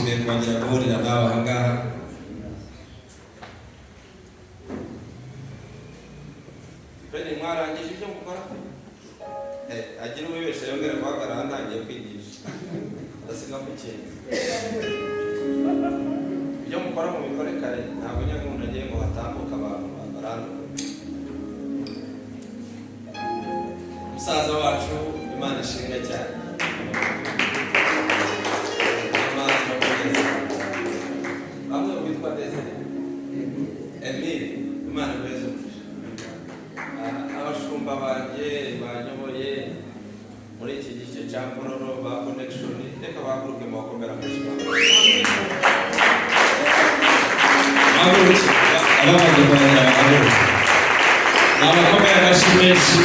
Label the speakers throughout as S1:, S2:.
S1: nishimiye kongera guhurira nawe aha ngaha. Bene mwarangije ibyo mukora? Agira ubibesha yongera guhagarara ntangiye kwigisha. Ndasiga ku kintu. Ibyo mukora mu bikore kare ntabwo nyakunda ngiye ngo hatambuka abantu baranduka. Musaza wacu Imana ishimwe cyane. Bamwe bitwa Desire Emile Imana ibezo. Abashumba banjye banyoboye muri iki gice cya Ngororero ba connection reka baguruke mu bakomera amashyi. Abamaze kwandika abagore n'abakomeye amashyi menshi.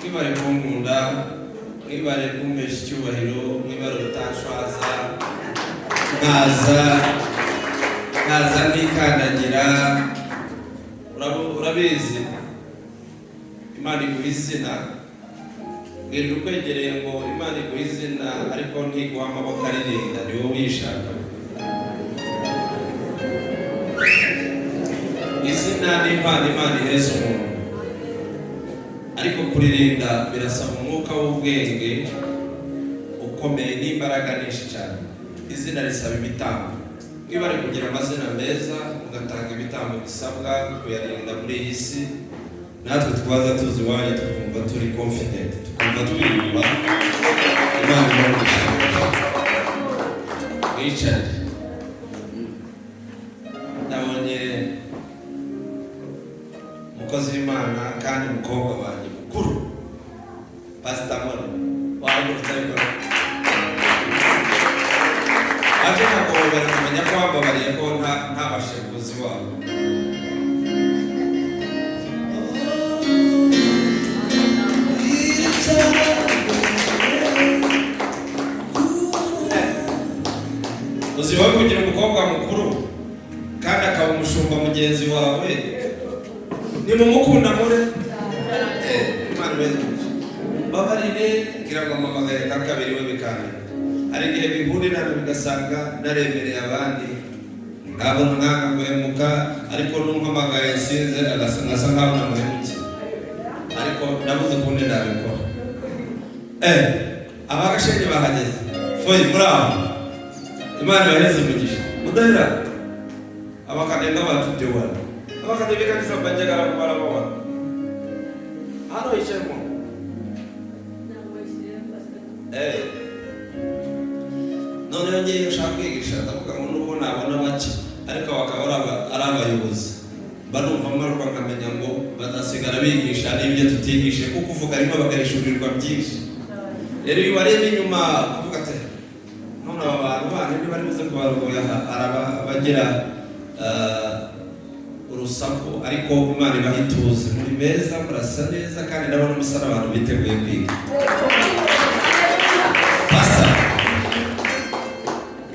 S1: Mwibare kunkunda, mwibare kumpesha icyubahiro, mwibare utashwaza, nkaza ntikandagira. Urabizi Imana iguha izina, mbwirira ukwegereye ngo Imana iguha izina ariko ntiguha amaboko aririnda, ni wowe uyishaka. Izina ni impano Imana ihereza umuntu, ariko kuririnda birasaba umwuka w'ubwenge ukomeye n'imbaraga nyinshi cyane. Izina risaba ibitambo. Mwibare kugira amazina meza, mugatanga ibitambo bisabwa kuyarinda muri iyi si. Natwe twaza tuzi iwanyu tukumva turi confident, tukumva twiyumva Imana imugisha. Mwicare. Nabonye umukozi w'Imana kandi umukobwa wanjye mukuru Pastor Mona wahagurutse ariko aje nakobera kumenya ko wambabariye ko nta basheguzi wabo. Uziwe kugira umukobwa mukuru kandi akaba umushumba mugenzi wawe, ni mumukunda muri Imana beza. Babarire ngira ngo amamagare kakabiri we bikane. Ari gihe bihurira bigasanga naremereye abandi ngabo mwanga guhemuka, ariko n'umpamagaye sinze agasanga nkaho namuhemukiye, ariko nabuze kundi nabikora. Abagashenye bahageze foyi muraho. Imana yareze umugisha mudahera abakanenga batudewa abakadebeka kisabajagara kubara bawa hano ishemo none yongeye ushaka kwigisha ndavuga ngo nuko nabona bake ariko bakaba arabayobozi banumva amaruka nkamenya ngo badasigara bigisha n'ibyo tutigishe kuko uvuga arimo bagahishurirwa byinshi. Rero iyo bareba inyuma kuvuga ati none abantu bane bari buze kubarogoya bagira urusaku, ariko Imana ibahituze muri meza, murasa neza kandi ndabona umusara abantu biteguye kwiga. Pastor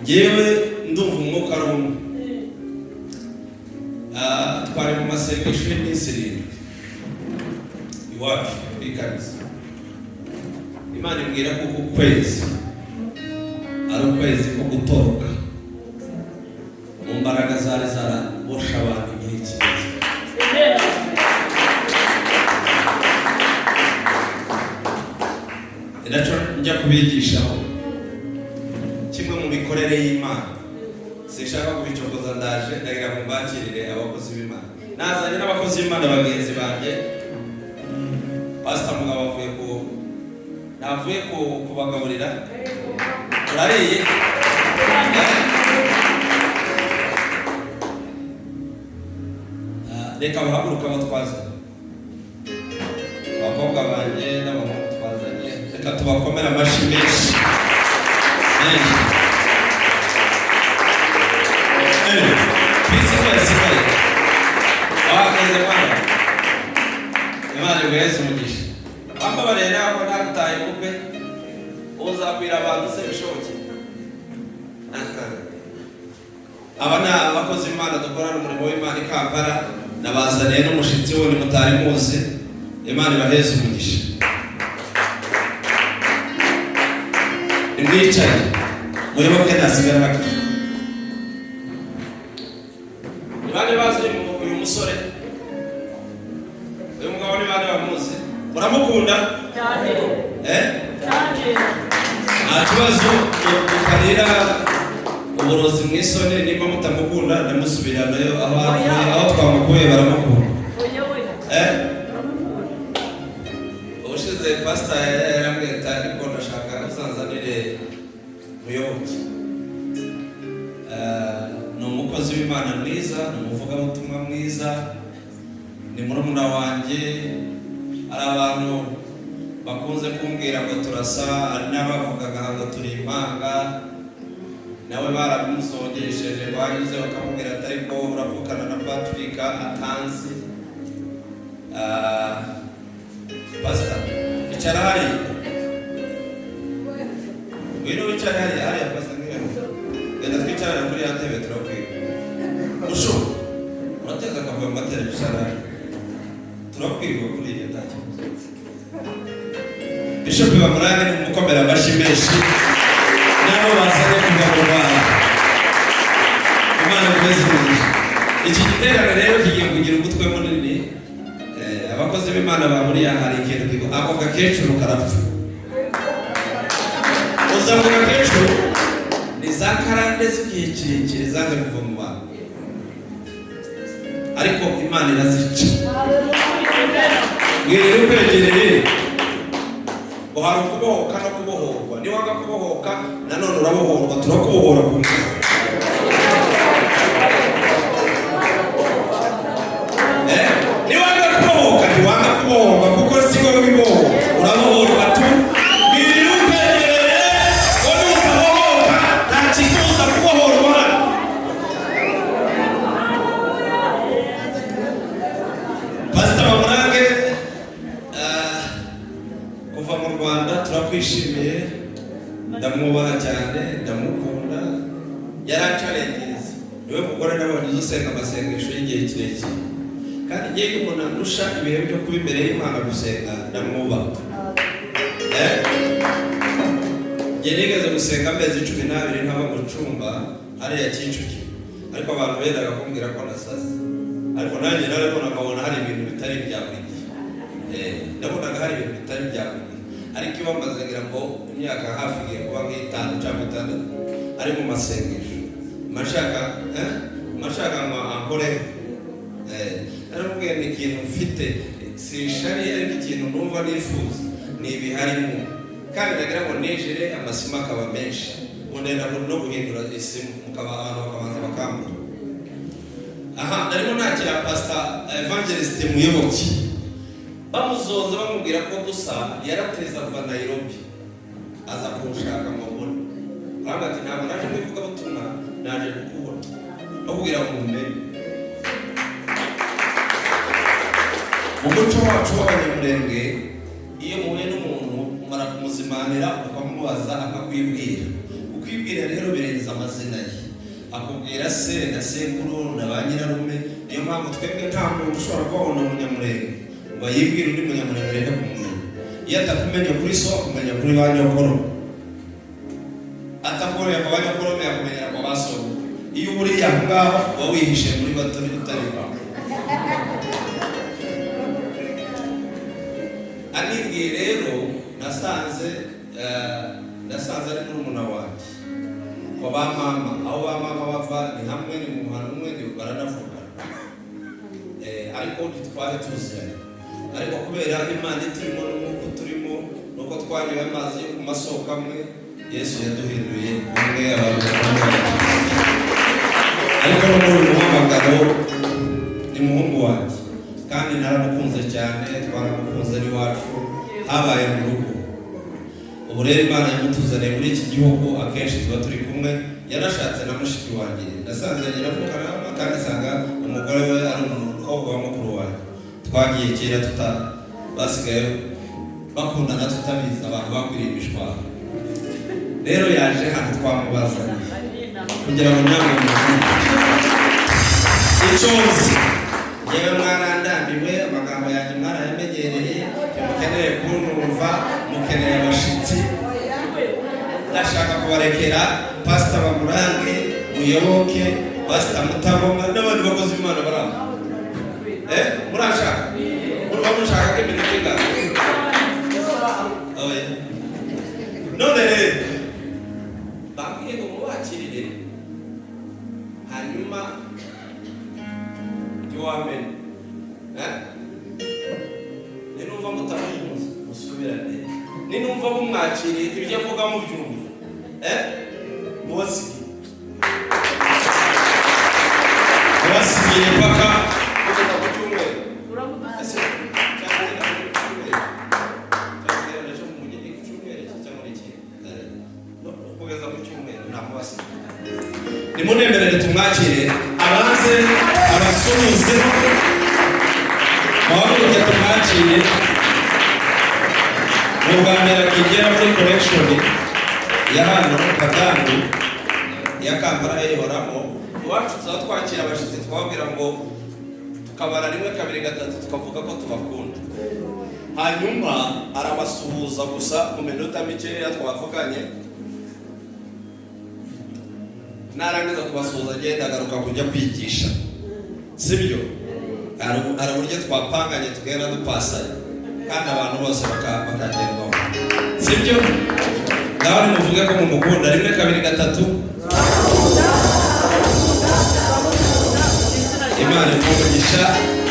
S1: yewe ndumva umwuka ari umwe. Twari mu masengesho y'iminsi 7 iwacu ikanisa. Imana imbwira ko ukwezi ari ukwezi ko gutoroka mu mbaraga zari zarabosha abantu igihe kirekire. Ndaco njya kubigishaho kimwe mu mikorere y'Imana. Sinshaka kubicokoza, ndaje ndagira ngo mbakirire abakozi b'Imana. Nazanye n'abakozi b'Imana bagenzi banjye. Pastor Mugabo navuye kubagaburira urariye. Reka bahaguruka batwaza abakobwa banjye n'abahungu twazanye, reka tubakomera amashyi menshi. Kwisi kwesigaye wahageze mwana Imana ibaheze umugisha. Bambabarire ntabwo ntakutaye kupe uzakwira abantu se bishoboke. Aba ni abakozi b'Imana dukorana umurimo w'Imana i Kampala, nabazaniye n'umushitsi wundi mutari muzi. Imana ibaheze umugisha. nimwicaye muyoboke nasigara haki. Ni bande bazi uyu musore? Uyu mugabo ni bande bamuzi? Muramukunda? Cyane. Cyane. Akibazo ukarira uburozi mwisone nimba mutamukunda ndamusubiranayo aho twamukuye baramukunda. Ushize pastor yarambwita ariko ndashaka uzanzanire muyoboke. Ni umukozi w'Imana mwiza, ni umuvugabutumwa mwiza, ni murumuna wanjye. Ari abantu bakunze kumbwira ngo turasa, ari n'abavugaga ngo turi impanga, nawe baramusongesheje banyuze bakamubwira ati ariko uravukana na Patrick atanzi. Pastor icara hari wino wicara hari ya pastor ngenda twicara kuri ya ntebe turakwiga musho urateza akavuga matera bisara turakwiga kuri iyo ndacyo. Bishop Bamurange ni umukomera amashimeshi nabo basanye kuva mu Rwanda. Imana kwezi iki giterane rero kigiye kugira umutwe munini. Abakozi b'Imana baburiya hari ikintu kigo ako gakecuru karapfa. Uzavuga gakecuru ni za karande z'igihe kirekire zanze kuva mu bantu, ariko Imana irazica. Ngiri ukwegereye ngo hari ukubohoka no kubohorwa. Ni wanga kubohoka nanone urabohorwa, turakubohora ku mutwe. Ni wanga kubohoka, ni wanga kubohorwa kuko sigo wiboho urabohorwa tu. Ngiri ukwegereye ngo nutabohoka nta kikuza kubohorwa. Pastor Bamurange kuva mu Rwanda turakwishimiye, ndamwubaha cyane, ndamukunda. Yaracarengeza niwe mugore nabonye usenga amasengesho y'igihe kirekire, kandi ngiye umuntu andusha ibihe byo kuba imbere y'Imana gusenga ndamwubaha. Ngiye nigeze gusenga amezi 12 ntaba mu cyumba hariya Kicukiro, ariko abantu bendaga kumbwira ko nasaze, ariko nanjye narabona nkabona hari ibintu bitari byakwiye. Ndabonaga hari ibintu bitari byakwiye, ariko iyo bamaze ngira ngo imyaka hafi igiye kuba nk'itanu cyangwa 6 ari mu masengesho mashaka ngo ankore. Naramubwiye ni ikintu mfite sinshari, ariko ikintu numva nifuza ni ibiharimo, kandi nagira ngo nijere amasima akaba menshi, ndenda no guhindura isimu mukaba abantu bakabanza bakambura. Narimo nakira Pastor Evangelist Muyoboke, bamuzoza bamubwira ko gusa yarateza kuva Nairobi aza kunshaka mubona. Ati ntabwo naje kwivuga butumwa, naje kukubona no kugira ngo mumenye. Mu muco wacu w'Abanyamurenge iyo muhuye n'umuntu umara kumuzimanira ukamubaza akakwibwira. Ukwibwira rero birenza amazina ye, akubwira se na sekuru na ba nyirarume. Niyo mpamvu twebwe nta muntu ushobora kubona umunyamurenge ngo yibwire undi munyamurenge reka kumumenya. Iyo atakumenya kuri so akumenya kuri ba nyokuru, atakoreye kwa ba nyokuru yakumenya kwa ba so. Iyo uri aho ngaho uba wihishe muri bato bitari bawe. Anibwiye rero nasanze ari murumuna wanjye kwa ba mama, aho ba mama bava ni hamwe, ni mu muhanda umwe, ni baranavuga. Ariko ntitwari tuziranye, ariko kubera Imana iturimo n'umwuka turimo nuko twanyuye amazi yo ku masoko amwe, Yesu yaduhinduye umwe abantu. Ariko no muri muhamagaro ni muhungu wanjye, kandi naramukunze cyane, twaramukunze ari wacu habaye mu rugo. Ubu rero Imana yamutuzaniye muri iki gihugu, akenshi tuba turi kumwe. Yarashatse na mushiki wanjye, nasanze nyiravuka kandi sanga umugore we ari umukobwa wa mukuru wanjye. Twagiye kera basigaye bakundana tutabizi, abantu bakwiriye imishwaro. Rero yaje hano twamubazaniye kugira ngo namwe icozi yewe mwarandambiwe, amagambo yanjye mwarayamenyereye, mukeneye kunumva, mukeneye abashitsi. ndashaka kubarekera Pastor Bamurange, Muyoboke, Pastor Mutaboma n'abandi bakozi b'Imana baramba. Murashaka? Mushaka ko ibintu bingana? None rero bambwiye ngo mubakirire hanyuma Joamen ninumva mutamuzi musubirane, ninumva mumwakiriye ibyo avuga mu byumva mubasigiye paka kugeza ku cyumweru kugeza ku cyumweru ntamubasi nimunemerere tumwakire abanze abasuhuze muhaguruke tumwakire mu Rwanda akigera muri collection ya hano Kadangu ya Kampala ihoramo iwacu twakira abashitsi twabwira ngo tukabara rimwe kabiri gatatu tukavuga ko tubakunda hanyuma arabasuhuza gusa mu minota mikeya twavuganye narangiza kubasuhuza agenda agaruka kujya kwigisha sibyo araburyo twapanganye tugenda dupasanya kandi abantu bose bakagerwaho sibyo ngaho nimuvuge ko mumukunda rimwe kabiri gatatu Imana imugisha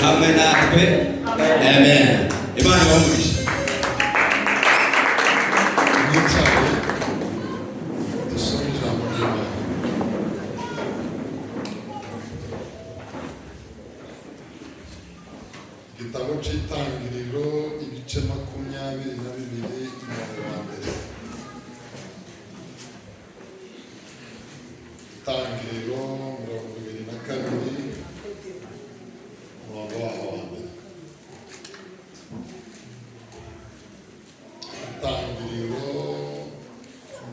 S1: hamwe natwe amen. Imana imugisha
S2: igitabo cy'Itangiriro ibice 22 umurongo wa mbere. Itangiriro 22 umurongo wa mbere. Itangiriro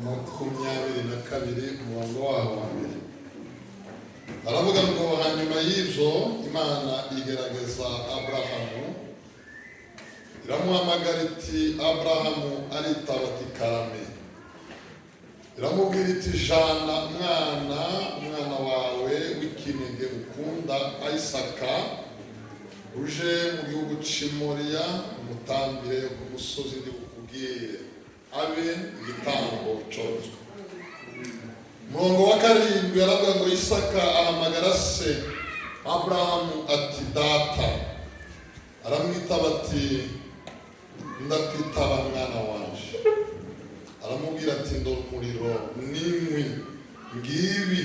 S2: 22 umurongo wa mbere. Aravuga ngo hanyuma y'ibyo Imana igerageza Aburahamu iramuhamagara iti Aburahamu aritaba ati karame, iramubwira iti jana umwana wawe w'ikinege ukunda Isaka uje mu gihugu cy'Imoriya umutambire ku musozi ndi bukubwire abe igitambo cyoswa. Umurongo wa 7 aravuga ngo Isaka ahamagara se Aburahamu ati data, aramwitaba ati ndakwitaba mwana wanje. Aramubwira ati ndora umuriro n'inkwi ngibi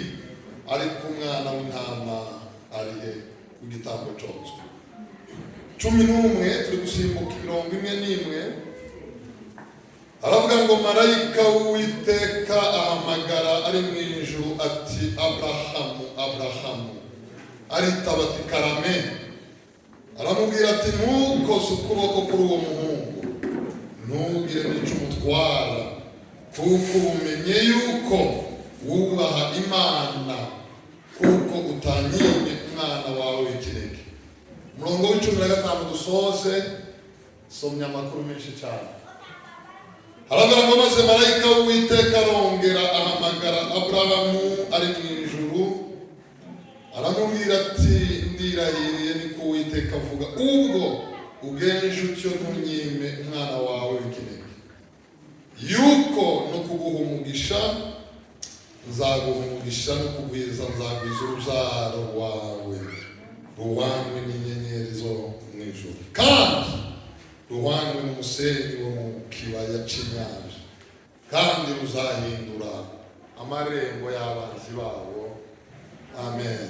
S2: ariko umwana w'intama arihe ku gitambo cyoswa. 11 turi gusimbuka 11. Aravuga ngo marayika w'Uwiteka ahamagara ari mu ijuru ati Aburahamu, Aburahamu. Aritaba ati karame. Aramubwira ati ntukoze ukuboko kuri uwo muhungu, ntugire n'icyo umutwara, kuko umenye yuko wubaha Imana, kuko utanyimye umwana wawe w'ikinege. Umurongo w'15 dusoze, somya amakuru menshi cyane. Aravuga ngo maze marayika w'Uwiteka arongera ahamagara Aburahamu ari mu ijuru, aramubwira ati ndirahiriye niko Uwiteka avuga, ubwo ugenje utyo ntunyime umwana wawe w'ikinege, yuko no kuguha umugisha nzaguha umugisha, no kugwiza nzagwiza urubyaro rwawe ruhwanywe n'inyenyeri zo mu ijuru, kandi ruhwanywe n'umusenyi wo mu kibaya cy'inyanja, kandi ruzahindura amarembo y'abanzi babo. Amen.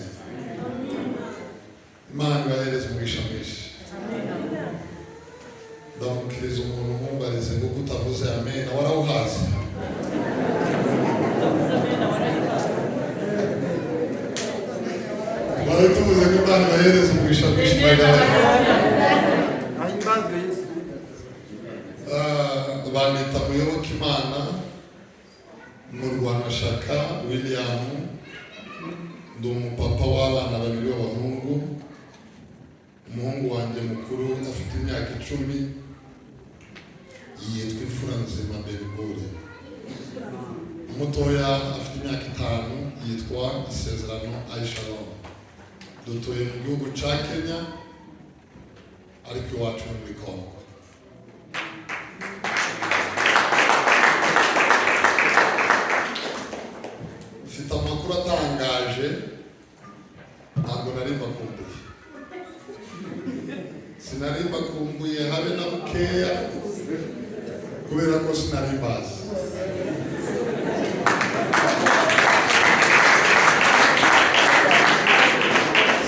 S2: Imana ibahereze umugisha mwinshi. Ndamukiriza umuntu nkumbarize ngo utavuze amen warawuhaze. Bari tuvuze ko Imana ibahereze umugisha mwinshi. Banita Muyoboke Imana Murwanashyaka William, ndi umupapa w'abana 2 b'abahungu. Umuhungu wanjye mukuru afite imyaka 10 yitwa Imfura Nzima Beribore, Mutoya afite imyaka 5 yitwa Isezerano Aishalom. Dutuye mu gihugu ca Kenya ariko iwacu muri Congo. Mfite amakuru atangaje ntabwo nari mbakumbuye. Sinari mbakumbuye habe na bukeya kubera ko sinari mbazi.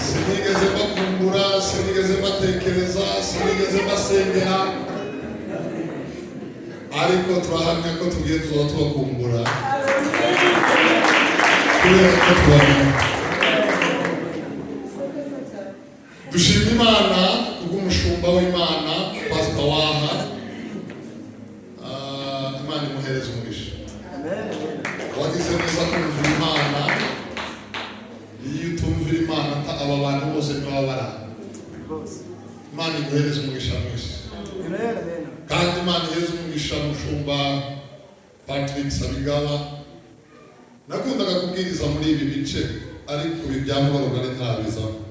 S2: Sinigeze mbakumbura, sinigeze mbatekereza, sinigeze mbasengera, ariko turahamya ko tugiye tubakumbura kubera ko tubamenya. Dushima Imana kubw'umushumba w'Imana Pastor Waha. Imana imuhereze umugisha. Wagize neza kumvira Imana. Iyo utumvira Imana aba bantu bose ntibaba barara. Imana imuhereze umugisha mwinshi. Kandi Imana ihereze umugisha mushumba Patrick Sabigaba. Nakundaga kubwiriza muri ibi bice ariko ibi byamubaro ntabizamo.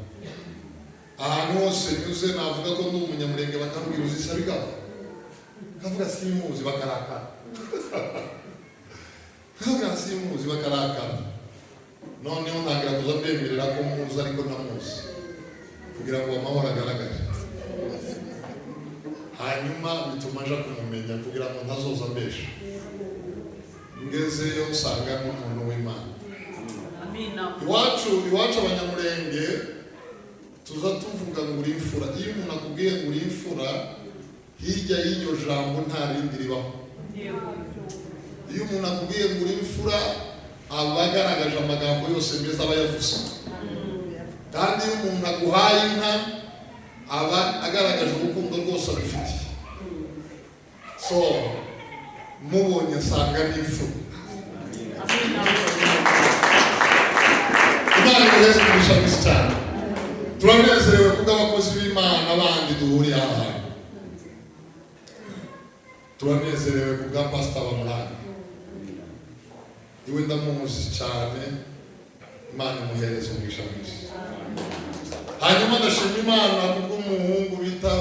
S2: Ahantu hose nyuze navuga ko ndi umunyamurenge bakambwira uzi Sabigaba. Kavuga simuzi bakarakara. Kavuga simuzi bakarakara. Noneho ntagira kuza mbemerera ko muzi ariko ntamuzi kugira ngo amahoro agaragare. Hanyuma bituma aja kumumenya kugira ngo ntazoza mbesha. Ngezeyo usanga n'umuntu w'Imana. Amina. Iwacu abanyamurenge tuza tuvuga ngo uri imfura. Iyo umuntu akubwiye ngo uri imfura, hirya y'iryo jambo nta rindi ribaho. Iyo umuntu akubwiye ngo uri imfura, aba agaragaje amagambo yose meza aba yavuze. Kandi iyo umuntu aguhaye inka, aba agaragaje urukundo rwose abifitiye. So mubonye nsanga n'imfura. Imana imuhereze umugisha mwinshi cyane. Turanezerewe kubw'abakozi b'Imana bandi duhuriye aha. Turanezerewe kubwa Pastor Bamuranga. Iwe ndamuzi cyane. Imana imuhereze umugisha mwinshi. Hanyuma ndashima Imana kubw'umuhungu bita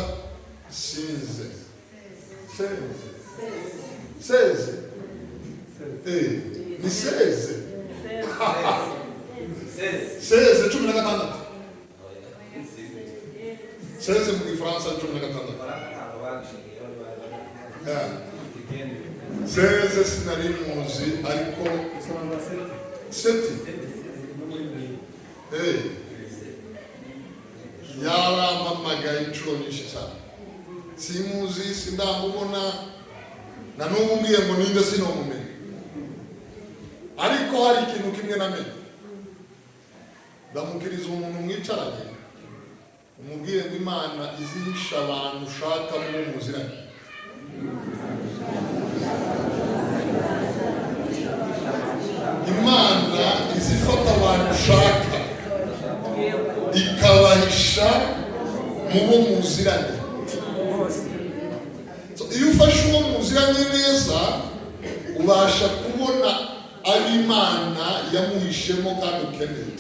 S2: Sinze. Seze. Ni Seze. Seze 16. Seze mu Gifaransa 16. Seze sinari muzi ariko seti. Yaramamagaye inshuro nyinshi cyane. Simuzi sindamubona na n'ubu mbwiye ngo ninde sinomumenya. Ariko hari ikintu kimwe namenye. Ndamukiriza umuntu mwicaranye. Umubwiye ngo Imana izihisha abantu ushaka mu muziranye. Imana izifata abantu ushaka ikabahisha mu bo muziranye. Iyo ufashe uwo muziranye neza ubasha kubona ab'Imana yamuhishemo kandi ukeneye.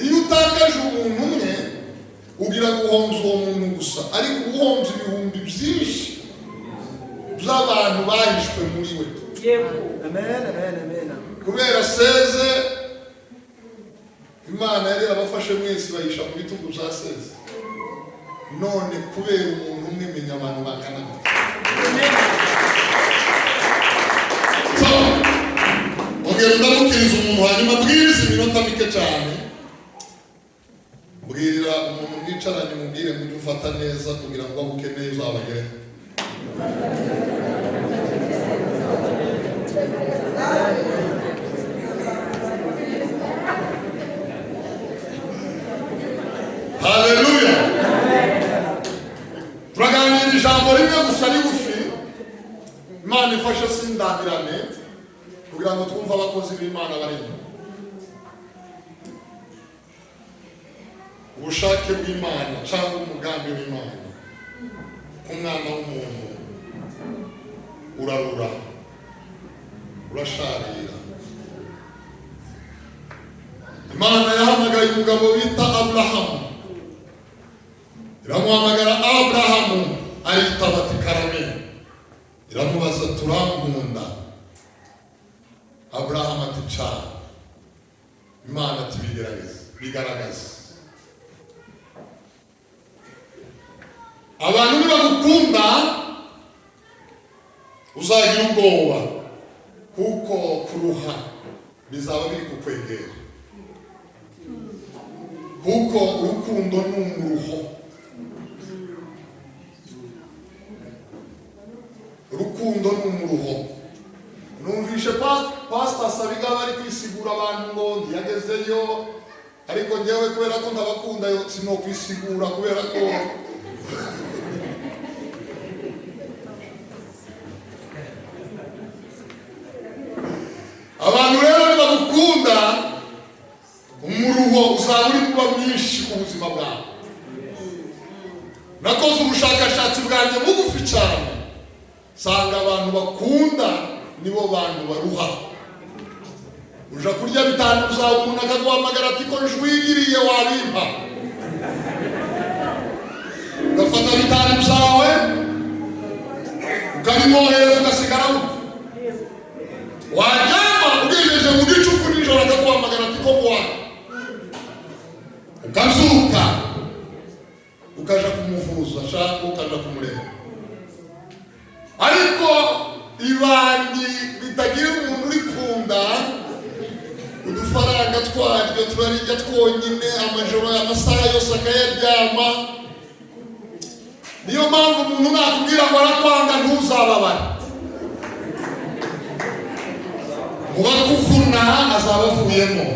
S2: Iyo utakaje umuntu umwe ugira guhomba uwo muntu gusa, ariko uhombye ibihumbi byinshi by'abantu bahishwe muri we. Amen. Kubera Seze Imana yari abafashe mwese bahisha mu bitugu bya Seze. None kubera umuntu umwe menya abantu bangana. Ongera ndamukiriza umuntu hanyuma bwiriza iminota mike cyane. Bwirira umuntu mwicaranye mubwire ngo ufata neza kugira ngo abukeneye uzabagere. Haleluya. Turaganira ijambo rimwe gusa rigufi. Imana ifashe sindambirane kugira ngo twumve abakozi b'Imana barimo. Ubushake bw'Imana cyangwa umugambi w'Imana ku mwana w'umuntu urarura umugabo bita Aburahamu. Iramuhamagara Aburahamu, aritaba ati karame. Iramubaza turankunda. Aburahamu ati cyane. Imana ati bigaragaza. Abantu nibagukunda uzagira ubwoba kuko kuruha bizaba biri kukwegera, kuko urukundo ni umuruho. Urukundo ni umuruho. Numvishe Pastor Sabiga bari kwisigura abantu ngo yagezeyo, ariko njyewe kubera ko ndabakunda sino kwisigura kubera ko abantu rero bagukunda, umuruho uzaba uri kuba mwinshi ku buzima bwawe. Nakoze ubushakashatsi bwanjye bugufi cyane, sanga abantu bakunda nibo bantu baruha. Uja kurya bitanu zawe umuntu akaguhamagara ati ko njwigiriye wabimpa, ugafata bitanu zawe ukabimwohereza ugasigara wajyama ugejeje mu gicuku nijoro akaguhamagara ati ko mwana, ukazuka ukaja kumuvuza cyangwa ukaja kumureba. Ariko ibandi bitagira umuntu uri kunda, udufaranga twaryo turarijya twonyine, amajoro amasaha yose akayaryama. Niyo mpamvu umuntu nakubwira ngo arakwanga ntuzababara, mubakuvuna azaba avuyemo.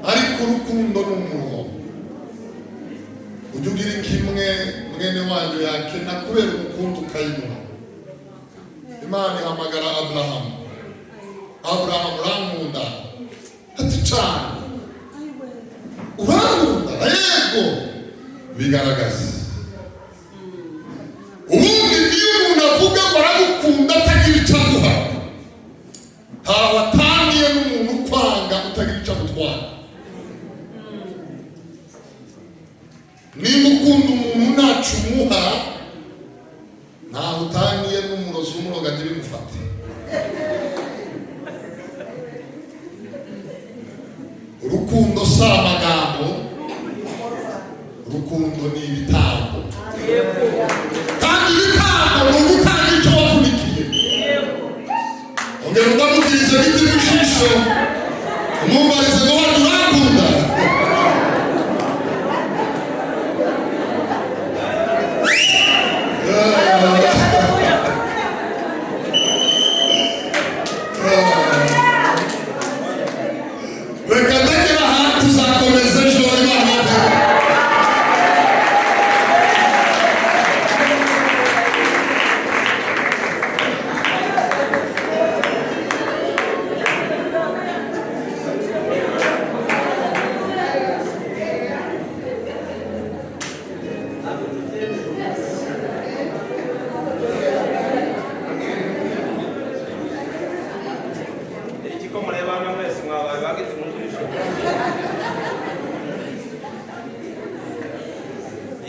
S2: Ariko urukundo n'umuruho ujya ugira kimwe mwene wanyu yakena kubera urukundo ukayimuha. Imana ihamagara Aburahamu. Aburahamu urankunda? Ati cyane. Urankunda? Yego. Bigaragaza. Ubundi iyo umuntu avuga ngo aragukunda atagira icyo aguha, ntawe ataniye n'umuntu ukwanga utagira icyo agutwara. Niba ukunda umuntu ntacyo umuha, ntawe utaniye n'umurozi umuroga ntibimufate. Urukundo si amagambo, urukundo ni ibitambo. Kandi ibitambo ni ugutanga icyo wavunikiye. Ongera ndamubwiriza biti mu jisho, umubarize ngo wari urakunda. Reka ndagera aha tuzakomeza ejo Imana.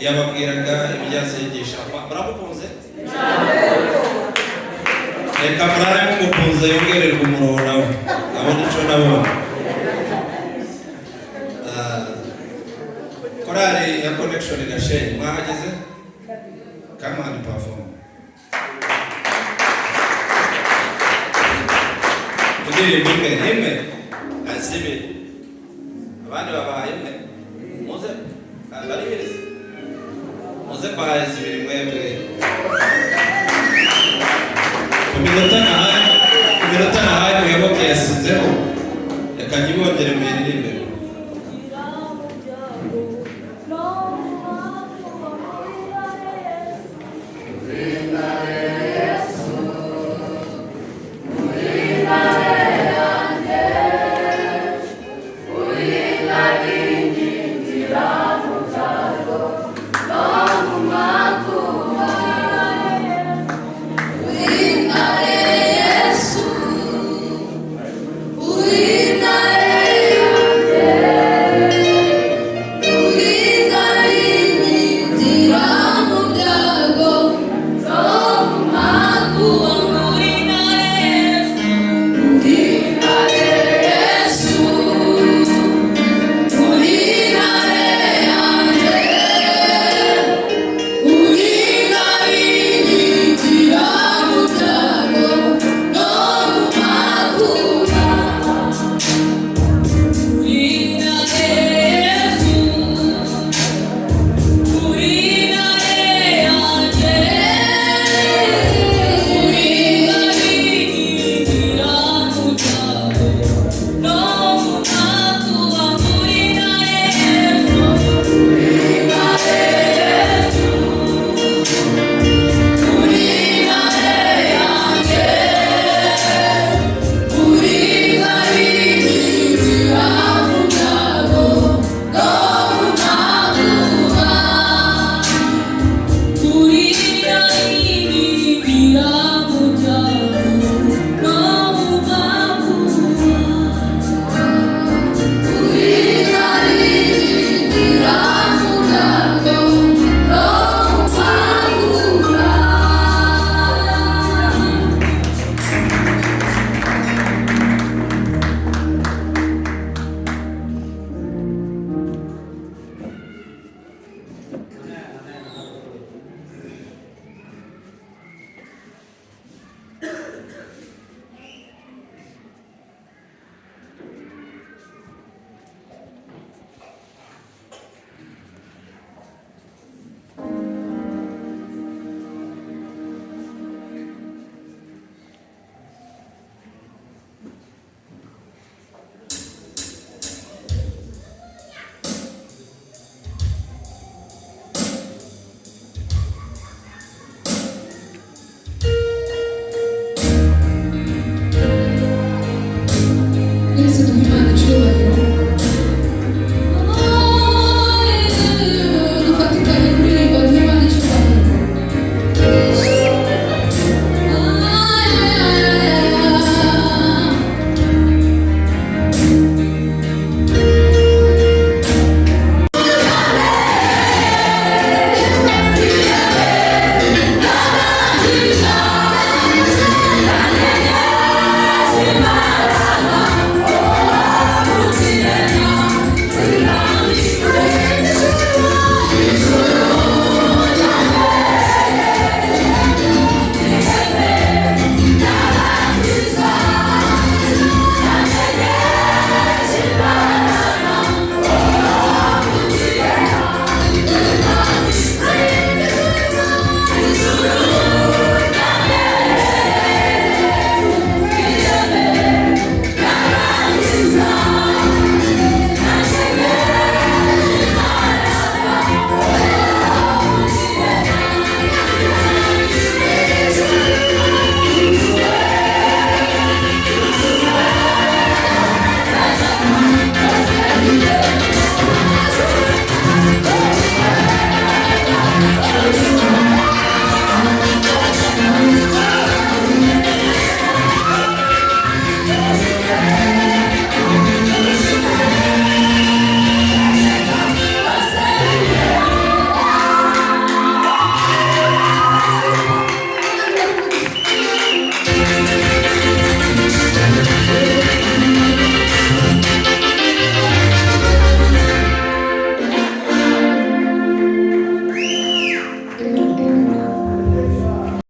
S1: Yababwiraga ibyazigisha muramukunze? Reka murare mumukunze yongererwa umuroho nawe abona icyo nabona. Korali ya Connection na Shane mwahageze? Come on perform. Ndiye nimwe asibe abandi babaye muze bari heza muze bahazi biri mwebwe kuminota na iminota nahaye muyoboke yasinzeho reka nyibongere mbere